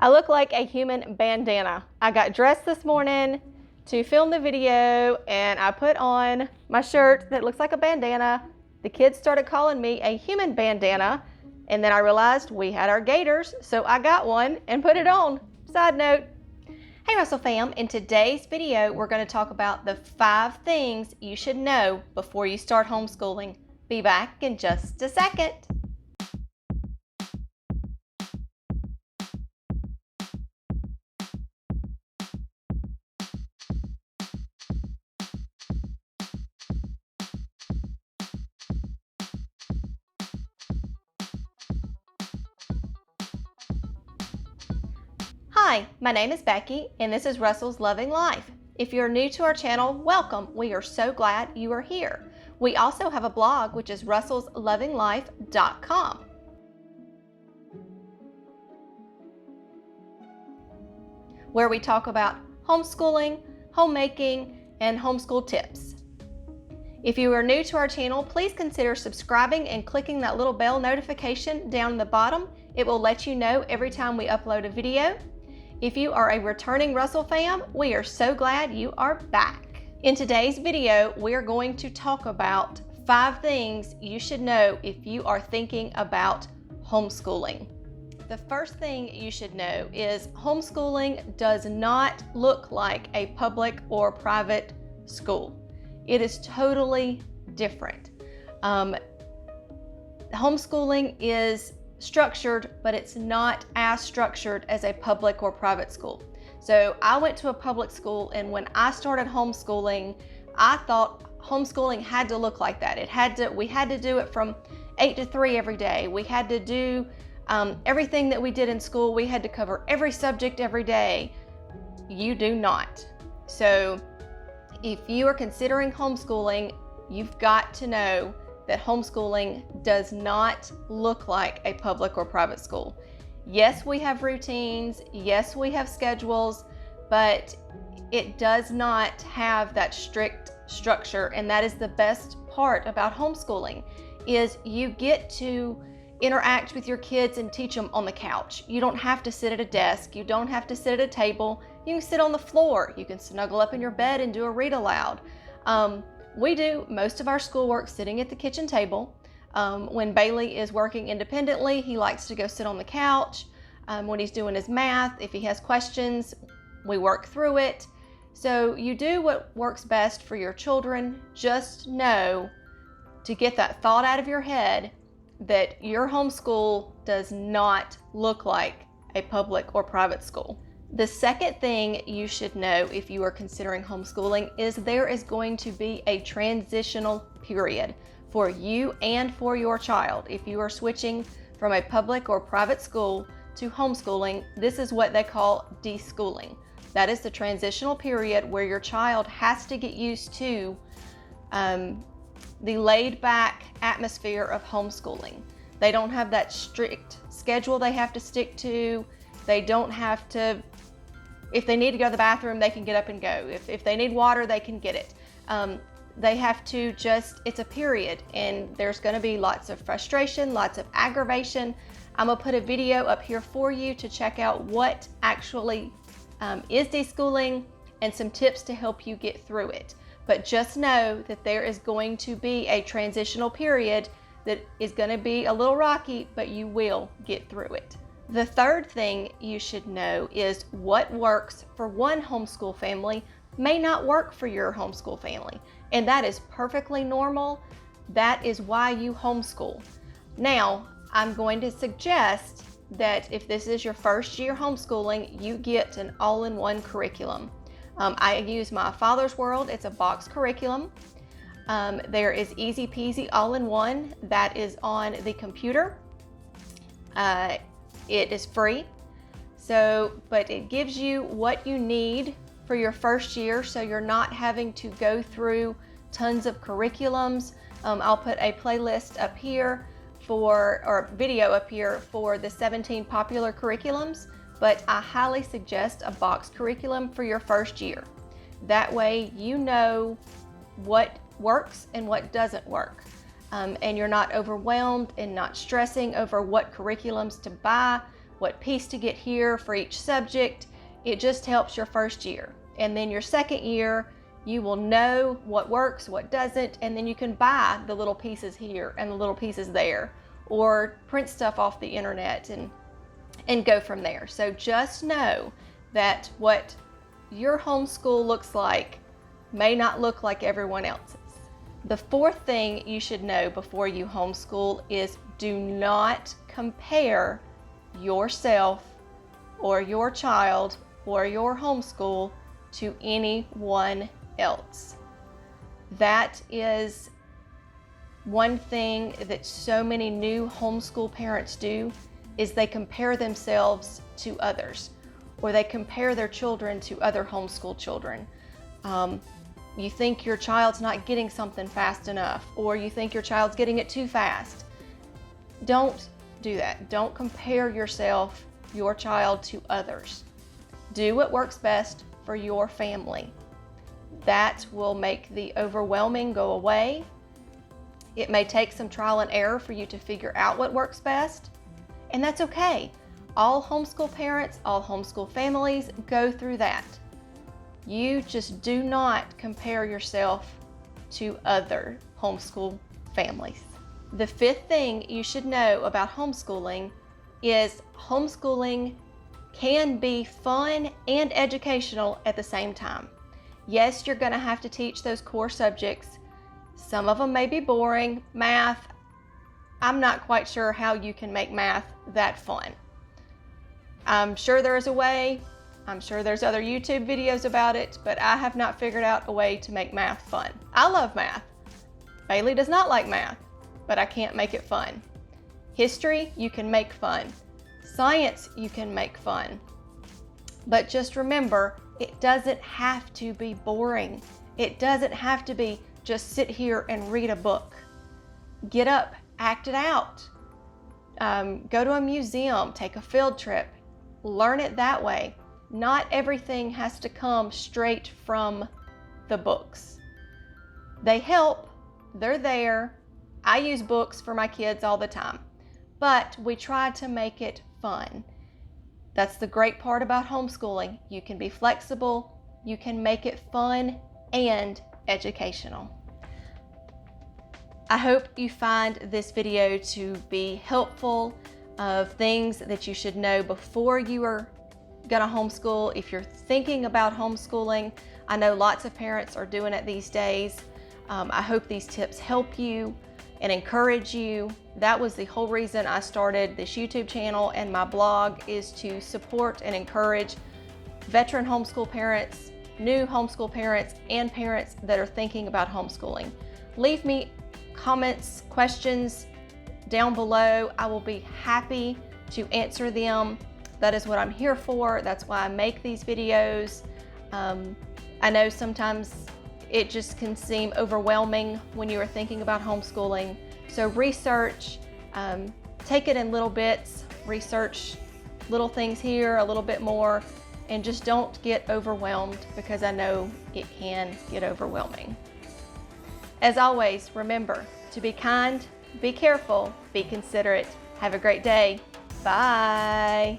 I look like a human bandana. I got dressed this morning to film the video and I put on my shirt that looks like a bandana. The kids started calling me a human bandana, and then I realized we had our gaiters, so I got one and put it on. Side note. Hey Russell fam, in today's video we're going to talk about the 5 things you should know before you start homeschooling. Be back in just a second. Hi, my name is Becky and this is Russell's Loving Life. If you're new to our channel, welcome. We are so glad you are here. We also have a blog, which is russellslovinglife.com. where we talk about homeschooling, homemaking, and homeschool tips. If you are new to our channel, please consider subscribing and clicking that little bell notification down the bottom. It will let you know every time we upload a video. If you are a returning Russell fam, we are so glad you are back. In today's video, we are going to talk about 5 things you should know if you are thinking about homeschooling. The first thing you should know is homeschooling does not look like a public or private school. It is totally different. Homeschooling is structured, but it's not as structured as a public or private school. So I went to a public school, and when I started homeschooling, I thought homeschooling had to look like that. We had to do it from 8 to 3 every day. We had to do everything that we did in school. We had to cover every subject every day. You do not. So if you are considering homeschooling, you've got to know that homeschooling does not look like a public or private school. Yes, we have routines. Yes, we have schedules, but it does not have that strict structure. And that is the best part about homeschooling, is you get to interact with your kids and teach them on the couch. You don't have to sit at a desk. You don't have to sit at a table. You can sit on the floor. You can snuggle up in your bed and do a read aloud. We do most of our schoolwork sitting at the kitchen table. When Bailey is working independently, he likes to go sit on the couch. When he's doing his math, if he has questions, we work through it. So you do what works best for your children. Just know to get that thought out of your head that your homeschool does not look like a public or private school. The second thing you should know if you are considering homeschooling is there is going to be a transitional period for you and for your child. If you are switching from a public or private school to homeschooling, this is what they call deschooling. That is the transitional period where your child has to get used to the laid-back atmosphere of homeschooling. They don't have that strict schedule they have to stick to. They don't have to, if they need to go to the bathroom, they can get up and go. If they need water, they can get it. They have to it's a period, and there's gonna be lots of frustration, lots of aggravation. I'm gonna put a video up here for you to check out what actually is deschooling and some tips to help you get through it. But just know that there is going to be a transitional period that is going to be a little rocky, but you will get through it. The third thing you should know is what works for one homeschool family may not work for your homeschool family. And that is perfectly normal. That is why you homeschool. Now, I'm going to suggest that if this is your first year homeschooling, you get an all-in-one curriculum. I use my Father's World. It's a box curriculum. There is Easy Peasy All-in-One that is on the computer. It is free, but it gives you what you need for your first year, so you're not having to go through tons of curriculums. I'll put a playlist up here or video up here for the 17 popular curriculums. But I highly suggest a box curriculum for your first year. That way you know what works and what doesn't work. And you're not overwhelmed and not stressing over what curriculums to buy what piece to get here for each subject. It just helps your first year. And then your second year, you will know what works, what doesn't, and then you can buy the little pieces here and the little pieces there, or print stuff off the internet and go from there. So just know that what your homeschool looks like may not look like everyone else's. The fourth thing you should know before you homeschool is do not compare yourself or your child or your homeschool to anyone else. That is one thing that so many new homeschool parents do, is they compare themselves to others, or they compare their children to other homeschool children. You think your child's not getting something fast enough, or you think your child's getting it too fast. Don't do that. Don't compare yourself, your child, to others. Do what works best for your family. That will make the overwhelming go away. It may take some trial and error for you to figure out what works best, and that's okay. All homeschool parents, all homeschool families go through that. You just do not compare yourself to other homeschool families. The fifth thing you should know about homeschooling is homeschooling can be fun and educational at the same time. Yes, you're going to have to teach those core subjects. Some of them may be boring. Math, I'm not quite sure how you can make math that fun. I'm sure there is a way. I'm sure there's other YouTube videos about it, but I have not figured out a way to make math fun. I love math. Bailey does not like math, but I can't make it fun. History, you can make fun. Science, you can make fun. But just remember, it doesn't have to be boring. It doesn't have to be just sit here and read a book. Get up, act it out. Go to a museum, take a field trip, learn it that way. Not everything has to come straight from the books. They help, they're there. I use books for my kids all the time, but we try to make it fun. That's the great part about homeschooling. You can be flexible, you can make it fun and educational. I hope you find this video to be helpful of things that you should know before you are going to homeschool. If you're thinking about homeschooling, I know lots of parents are doing it these days. I hope these tips help you and encourage you. That was the whole reason I started this YouTube channel and my blog, is to support and encourage veteran homeschool parents, new homeschool parents, and parents that are thinking about homeschooling. Leave me comments, questions down below. I will be happy to answer them. That is what I'm here for. That's why I make these videos. I know sometimes it just can seem overwhelming when you are thinking about homeschooling. So research, take it in little bits, research little things here, a little bit more, and just don't get overwhelmed, because I know it can get overwhelming. As always, remember to be kind, be careful, be considerate. Have a great day. Bye.